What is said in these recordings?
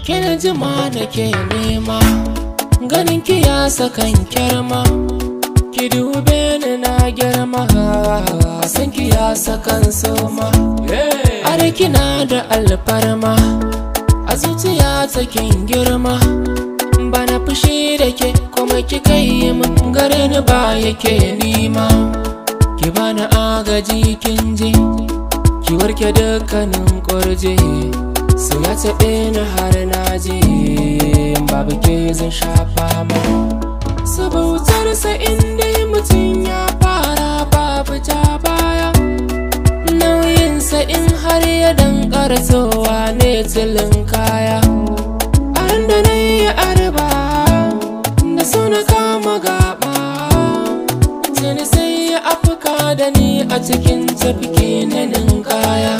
Kina jima da ke nema, ganin ki ya sakan kyarma. Ki dube ni na girma, san ki ya sakan soma. Are kina da alfarma, a zuciya takin girma. Bana fushi da ke kuma ki kai min gare ni ba yake nima. Ki bani agaji kin ji, ki warke dukkanin kurje. So ya taɓe ni har na je, babu ke zan shafa ma. Sabautarsa inda mutum ya fara babu ta baya. Nauyinsa in har ya dankara sowa ne tilin kaya. An da na yi arba, da so na kama gaba. Tuni sai ya afka da ni a cikin tafki na ninkaya.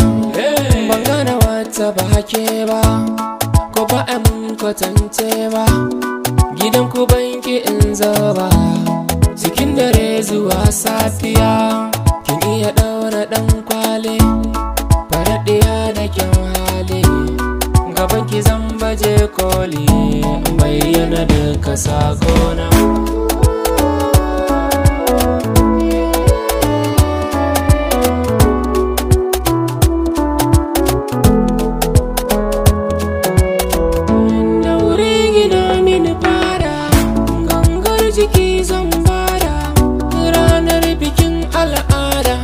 Ban gane wata ba ke ba, ko ba a mun kwatance ba. Gidan ku banki in zaba, cikin dare zuwa safiya. Kin iya ɗaura ɗan kwale, faraɗiya da kyan hali. Gaban ki zan baje koli, bayyana duka sakona. Jiki zan bada ranar bikin al'ada,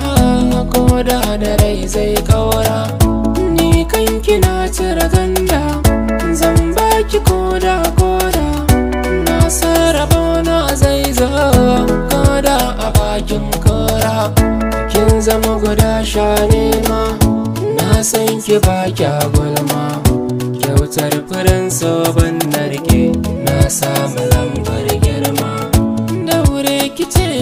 koda da rai zai kaura. Ni kanki na cire ganda, zan baki koda. Na sarrafa na zai zo koda a bakin kora. Kin zama guda sha nema, na san ki baki gulma. Kyautar furen soban narke, na samu lambar girma.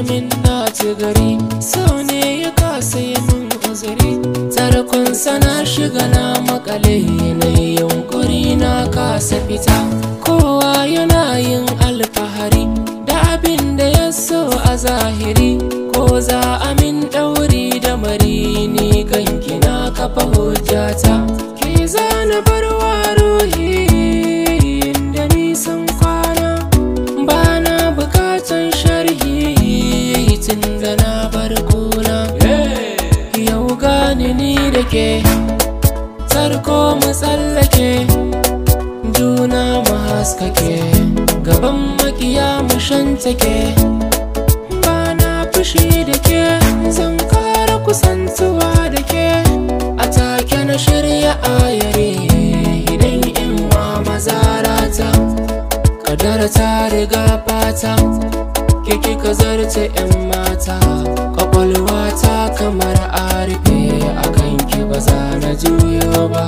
Min na ci gari, sau ne ya kasa yi min uzuri. Tarkon sana shiga na makale, na yunkuri na kasa fita. Kowa yana yin alfahari da abin da ya so a zahiri. Ko za a min ɗauri da mari, ni kanki na kafa hujjata. Ki zana barwa ruhi da nisan kwana, ba na bukatan sharhi tunda na bar kuna. Yau gani ni da ke, tarko mu tsallake, juna mu haskake, gaban makiya mu shantake. Ba na fushi da ke, zan kara kusantuwa da ke. A take na shirya ayare, idan in wa mazarata. Kadara ta riga fata, kiki ka zarce 'yan mata. Kwakwalwa ta kamar a rufe, a kanki ba za na juyo ba.